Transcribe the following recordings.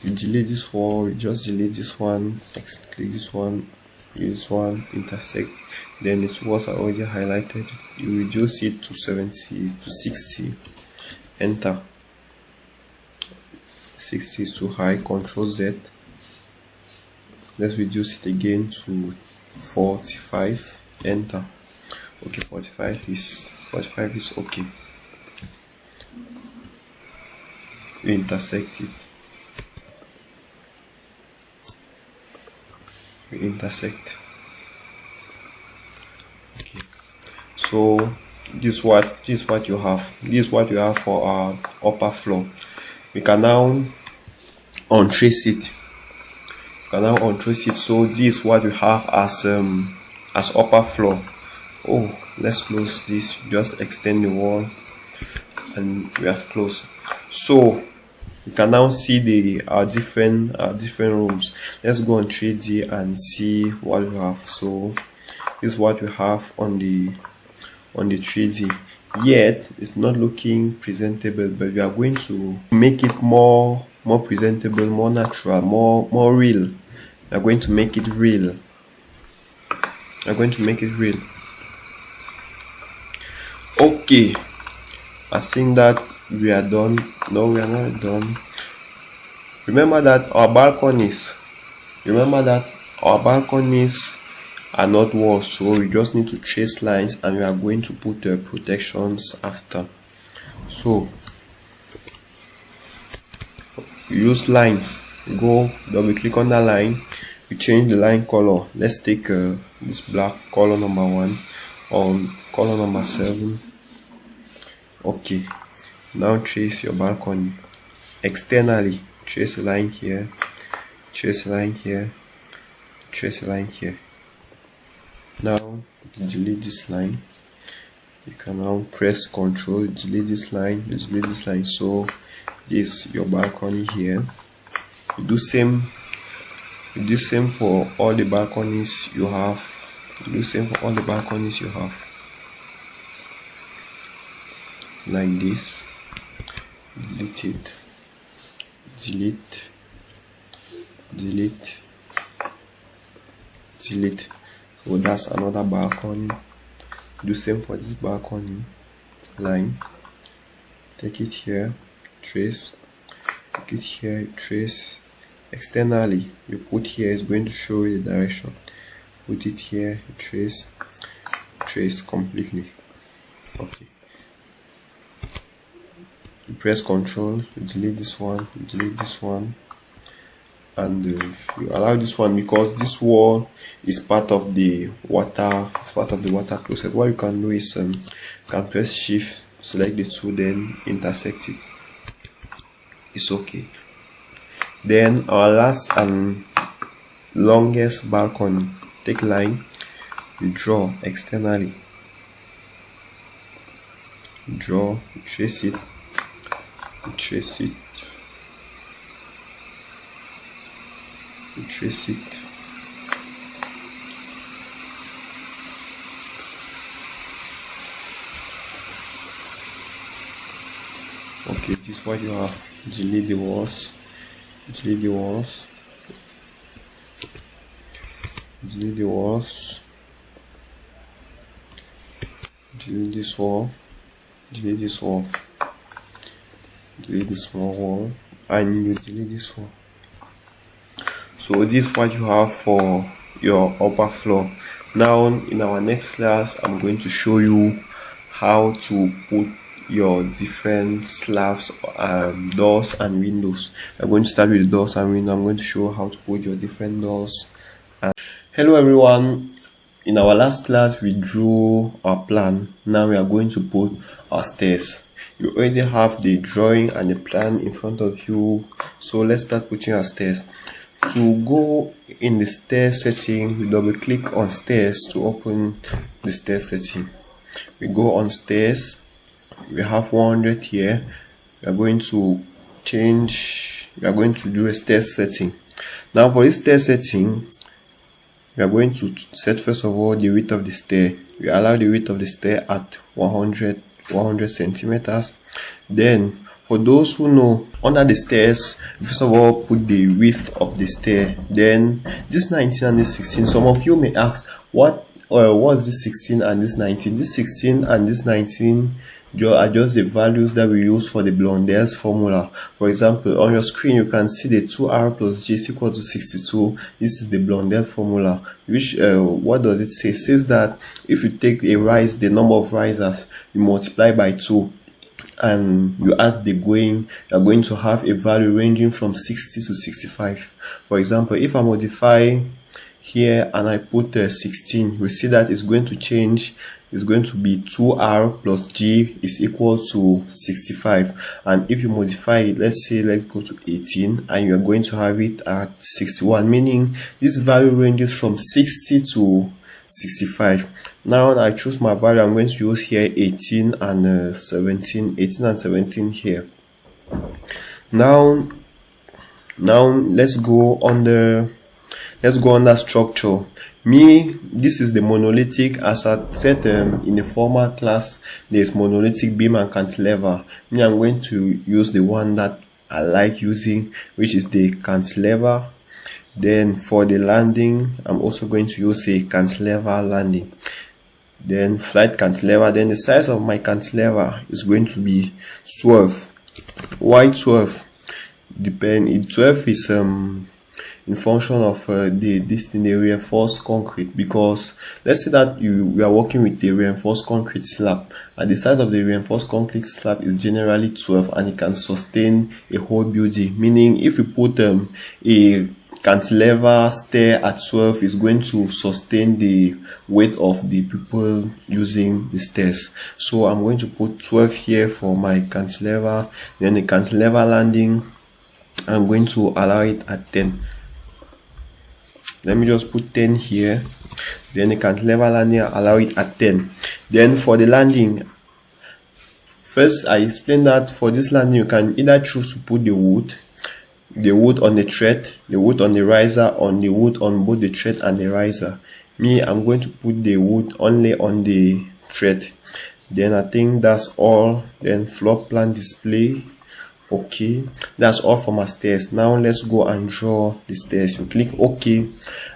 You delete this wall, you just delete this one, click this one, intersect. Then the walls are already highlighted. You reduce it to 70 to 60, enter. 60 is too high, Ctrl Z. Let's reduce it again to 45, enter. Okay, 45 is okay. You intersect it. You intersect. Okay. So this is what you have. This is what you have for our upper floor. We can now untrace it. So this is what we have as upper floor. Oh, let's close this. Just extend the wall and we have closed. So you can now see our different rooms. Let's go on 3D and see what we have. So this is what we have on the 3D. Yet it's not looking presentable, but we are going to make it more presentable, more natural, more real. We are going to make it real. Okay, I think that we are done. No, we are not done. Remember that our balconies are not walls, so we just need to trace lines, and we are going to put protections after. So use lines. Go double click on the line. We change the line color. Let's take this black, color number 1, on color number 7. Okay, now trace your balcony externally. Trace a line here, trace a line here, trace a line here. Now delete this line. You can now press Ctrl, delete this line, delete this line. So this is your balcony here. You do same for all the balconies you have. Like this. Delete it. Delete. So that's another balcony. Do same for this balcony. Line. Take it here. Trace. Take it here. Trace. Externally, you put here, is going to show you the direction. Put it here. Trace completely. Okay. You press Ctrl, you delete this one, and you allow this one, because this wall is part of the water. It's part of the water closet. What you can do is you can press Shift, select the two, then intersect it. It's okay. Then our last and longest balcony. Take line, you draw externally. Draw, trace it. Trace it. Okay, this is what you have. Delete the walls. Delete this wall. Delete this wall. Delete the small wall, and you delete this wall. So this is what you have for your upper floor. Now in our next class, I'm going to show you how to put your different slabs, doors and windows. I'm going to start with the doors and windows. I'm going to show how to put your different doors. Hello everyone. In our last class, we drew our plan. Now we are going to put our stairs. You already have the drawing and the plan in front of you, so let's start putting our stairs. To go in the stair setting, we double click on stairs to open the stair setting. We go on stairs. We have 100 here. We are going to do a stair setting. Now for this stair setting, we are going to set first of all the width of the stair. We allow the width of the stair at 100 centimeters. Then For those who know, under the stairs, first of all, put the width of the stair. Then this 19 and this 16. Some of you may ask, what's this 16 and this 19? This 16 and this 19 are just the values that we use for the Blondel's formula. For example, on your screen you can see the 2r plus j is equal to 62. This is the Blondel formula. Which what does it say? It says that if you take a rise, the number of risers, you multiply by 2 and you add the going, you're going to have a value ranging from 60 to 65. For example, if I modify here and I put 16, we see that it's going to change. It's going to be 2r plus g is equal to 65. And if you modify it, let's go to 18, and you're going to have it at 61, meaning this value ranges from 60 to 65. Now I choose my value. I'm going to use here 18 and 17. 18 and 17 here. Now let's go on the structure. This is the monolithic. As I said in the former class, there's monolithic beam and cantilever. I'm going to use the one that I like using, which is the cantilever. Then for the landing, I'm also going to use a cantilever landing. Then flight cantilever. Then the size of my cantilever is going to be 12. Why 12? 12 is in function of the reinforced concrete, because let's say that we are working with a reinforced concrete slab, and the size of the reinforced concrete slab is generally 12, and it can sustain a whole building. Meaning if you put a cantilever stair at 12, is going to sustain the weight of the people using the stairs. So I'm going to put 12 here for my cantilever. Then the cantilever landing, I'm going to allow it at 10. Let me just put 10 here. Then the cantilever landing, allow it at 10. Then for the landing, first I explained that for this landing you can either choose to put the wood on the tread, the wood on the riser, on the wood on both the tread and the riser. I'm going to put the wood only on the tread. Then I think that's all. Then floor plan display. Okay, that's all for my stairs. Now let's go and draw the stairs. You click OK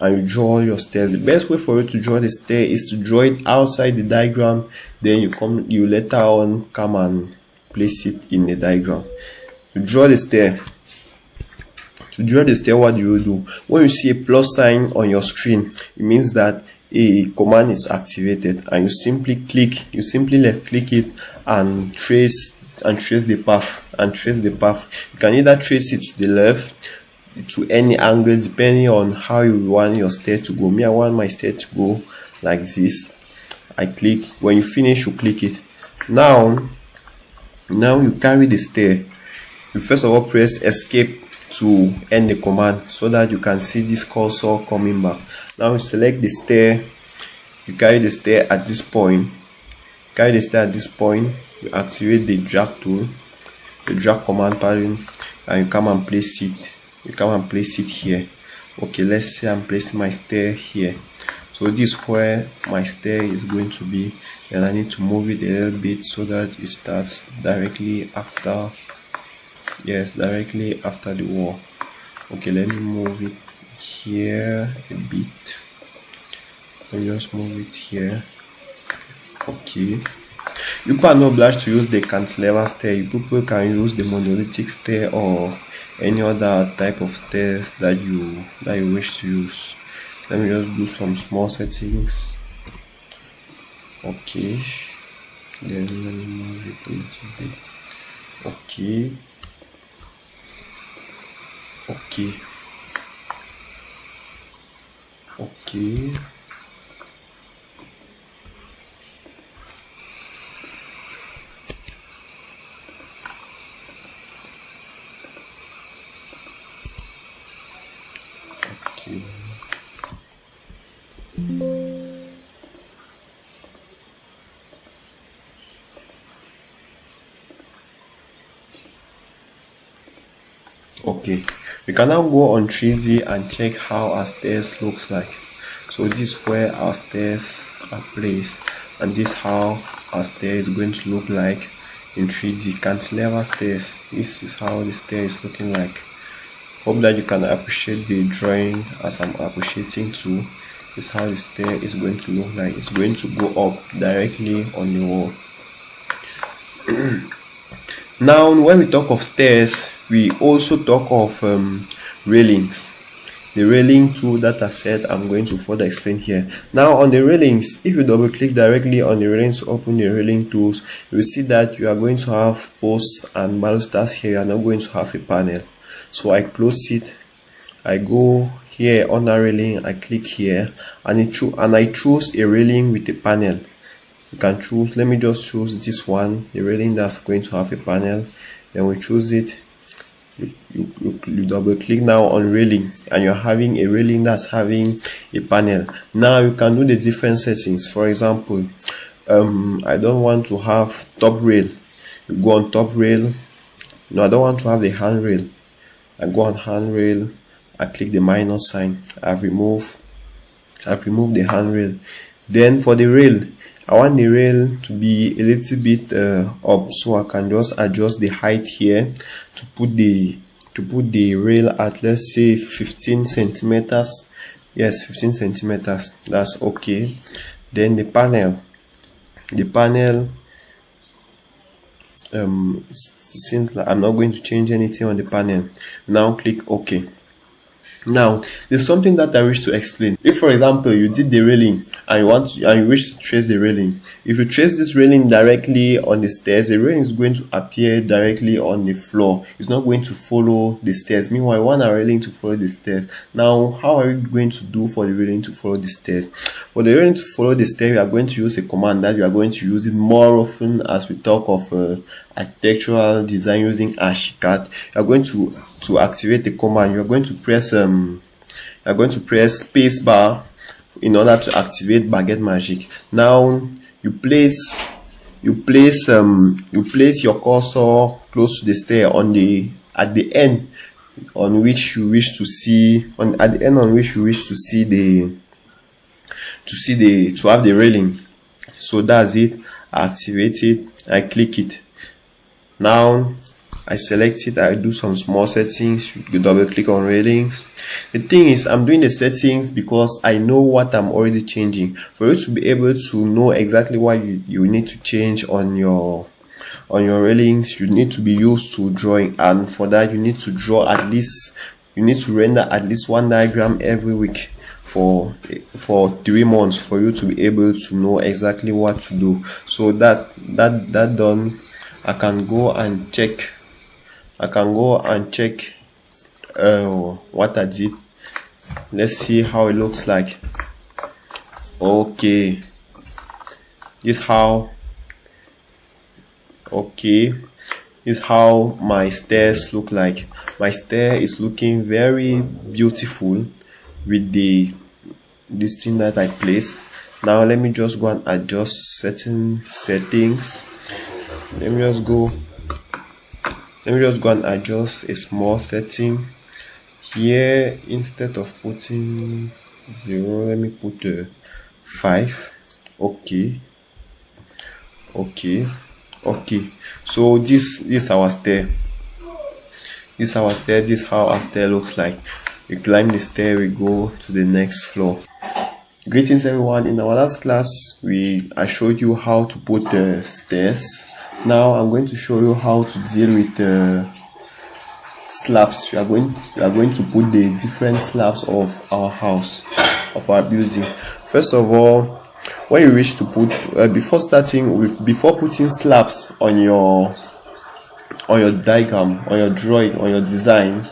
and you draw your stairs. The best way for you to draw the stair is to draw it outside the diagram. Then you later on come and place it in the diagram. To draw the stair, what do you do? When you see a plus sign on your screen, it means that a command is activated, and you simply left click it and trace the path. You can either trace it to the left, to any angle, depending on how you want your stair to go. I want my stair to go like this. I click. When you finish, you click it. Now you carry the stair. You first of all press escape to end the command, so that you can see this cursor coming back. Now you select the stair. You carry the stair at this point. You activate the drag tool, the drag command, and you come and place it here. Okay, let's say I'm placing my stair here. So this is where my stair is going to be. Then I need to move it a little bit so that it starts directly after the wall. Okay, let me move it here a bit. Let me just move it here. Okay. You are not obliged to use the cantilever stair. People can use the monolithic stair or any other type of stairs that you wish to use. Let me just do some small settings. Okay. Then let me move it a little bit. Okay. Okay. Okay. Okay, we can now go on 3D and check how our stairs looks like. So this is where our stairs are placed, and this is how our stair is going to look like in 3D. Cantilever stairs. This is how the stair is looking like. Hope that you can appreciate the drawing as I'm appreciating too. This is how the stair is going to look like. It's going to go up directly on the wall. Now when we talk of stairs, we also talk of railings. The railing tool that I said I'm going to further explain here. Now on the railings, if you double click directly on the railings to open the railing tools, you will see that you are going to have posts and balusters here. You are not going to have a panel. So I close it, I go here on the railing, I click here, and I choose a railing with a panel. You can choose, let me just choose this one, the railing that's going to have a panel. Then we choose it. You double click now on railing, and you're having a railing that's having a panel. Now you can do the different settings. For example, I don't want to have top rail. You go on top rail. No, I don't want to have the handrail. I go on handrail, I click the minus sign. I've removed the handrail. Then for the rail, I want the rail to be a little bit up, so I can just adjust the height here to put the rail at, let's say, 15 centimeters. Yes, 15 centimeters. That's okay. Then the panel seems like I'm not going to change anything on the panel. Now click OK. Now there's something that I wish to explain. If for example you did the railing and you wish to trace the railing, if you trace this railing directly on the stairs, the railing is going to appear directly on the floor. It's not going to follow the stairs. Meanwhile, I want a railing to follow the stairs. Now how are we going to do for the railing to follow the stairs? For the railing to follow the stairs, we are going to use a command that we are going to use it more often as we talk of architectural design using Archicad. You are going to activate the command. You are going to press space bar in order to activate Baguette Magic. Now you place your cursor close to the stair at the end on which you wish to see to have the railing. So that's it. I activate it, I click it. Now I select it, I do some small settings. You double click on railings. The thing is, I'm doing the settings because I know what I'm already changing. For you to be able to know exactly what you need to change on your railings, you need to be used to drawing, and for that you need to render at least one diagram every week for 3 months for you to be able to know exactly what to do. So that done, I can go and check what I did. Let's see how it looks like. Okay, this is how my stairs look like. My stair is looking very beautiful with this thing that I placed. Now let me just go and adjust certain settings. Let me just go and adjust a small setting here. Instead of putting 0, let me put 5. Okay. So this is our stair. This is how our stair looks like. We climb the stair, we go to the next floor. Greetings everyone. In our last class I showed you how to put the stairs. Now I'm going to show you how to deal with the slabs. We are going to put the different slabs of our house, of our building. First of all, when you wish to put before putting slabs on your diagram, on your drawing, on your design,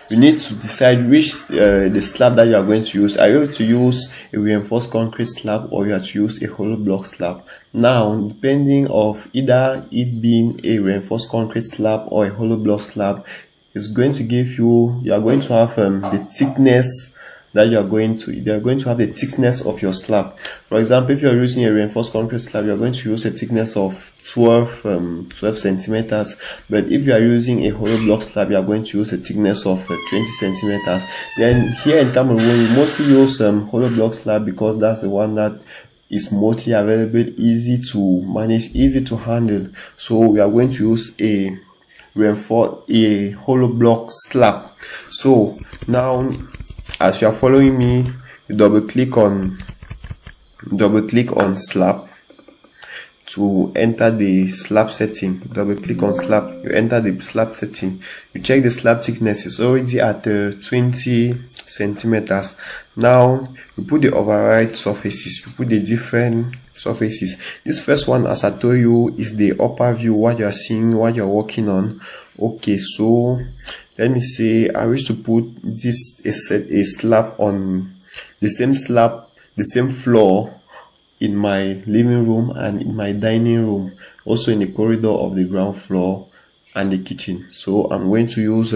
you need to decide which the slab that you are going to use. Are you going to use a reinforced concrete slab, or you have to use a hollow block slab? Now, depending of either it being a reinforced concrete slab or a hollow block slab, is going to give you are going to have the thickness that they are going to have the thickness of your slab. For example, if you are using a reinforced concrete slab, you are going to use a thickness of 12 centimeters. But if you are using a hollow block slab, you are going to use a thickness of 20 centimeters. Then here in Cameroon, we mostly use hollow block slab because that's the one that is mostly available, easy to manage, easy to handle. So we are going to use a hollow block slab. So now, as you are following me, you double click on slab to enter the slab setting. Double click on slab, you enter the slab setting, you check the slab thickness is already at 20 centimeters. Now you put the override surfaces, you put the different surfaces. This first one, as I told you, is the upper view, what you are seeing, what you're working on. Okay, so let me say I wish to put this a slab on the same floor in my living room and in my dining room, also in the corridor of the ground floor and the kitchen. So I'm going to use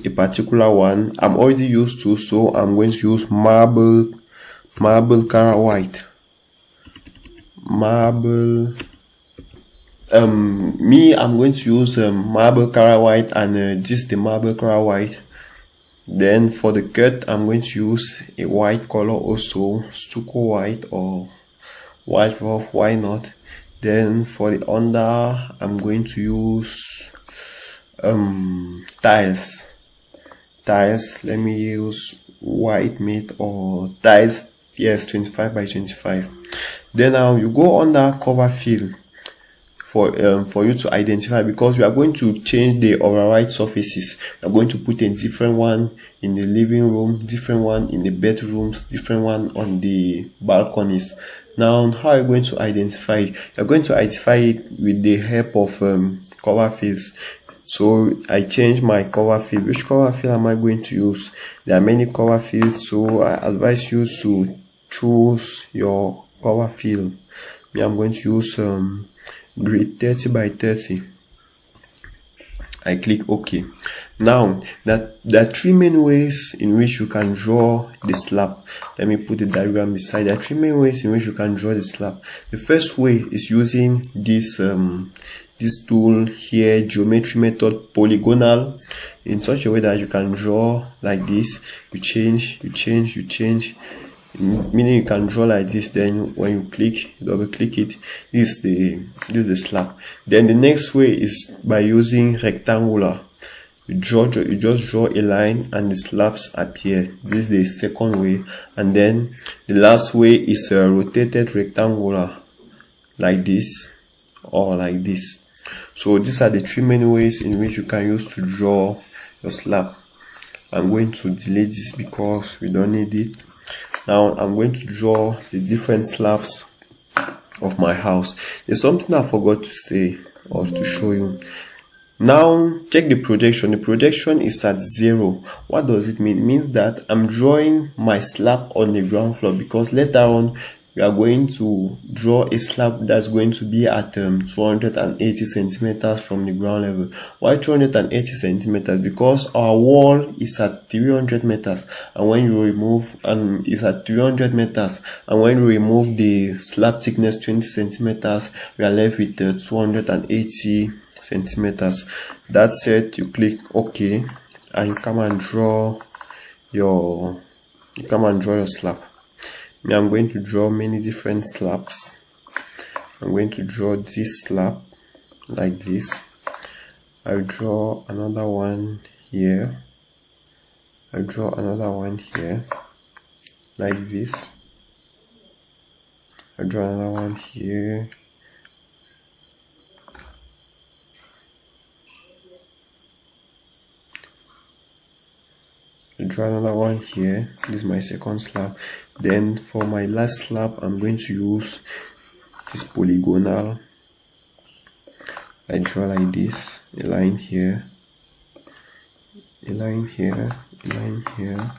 a particular one I'm already used to. So I'm going to use marble Cara White. I'm going to use marble Cara White, and this is the marble Cara White. Then for the cut, I'm going to use a white color also, stucco white or white rough, why not. Then for the under, I'm going to use tiles. Let me use white mate or tiles, yes, 25 by 25. Then now you go under cover fill for you to identify, because we are going to change the override surfaces. We are going to put a different one in the living room, different one in the bedrooms, different one on the balconies. Now, how are you going to identify it? You're going to identify it with the help of cover fills. So I change my cover fill. Which cover fill am I going to use? There are many cover fills, so I advise you to choose your cover fill. Me, I'm going to use grid 30 by 30. I click OK. Now there are three main ways in which you can draw the slab. Let me put the diagram beside. There are three main ways in which you can draw the slab. The first way is using this tool here, geometry method polygonal, in such a way that you can draw like this. You change, meaning you can draw like this. Then when you double click it, this is the slab. Then the next way is by using rectangular. You just draw a line and the slabs appear. This is the second way. And then the last way is a rotated rectangular, like this or like this. So these are the three main ways in which you can use to draw your slab. I'm going to delete this because we don't need it. Now I'm going to draw the different slabs of my house. There's something I forgot to say or to show you. Now check the projection. The projection is at 0. What does it mean? It means that I'm drawing my slab on the ground floor, because later on we are going to draw a slab that's going to be at 280 centimeters from the ground level. Why 280 centimeters? Because our wall is at 300 meters, and when you remove it's at 300 meters, and when you remove the slab thickness 20 centimeters, we are left with 280 centimeters. That said, you click OK, and you come and draw your slab. Me, I'm going to draw many different slabs. I'm going to draw this slab like this. I'll draw another one here. I'll draw another one here like this. I'll draw another one here. I'll draw another one here. This is my second slab. Then for my last slab, I'm going to use this polygonal. I draw like this, a line here, a line here, a line here,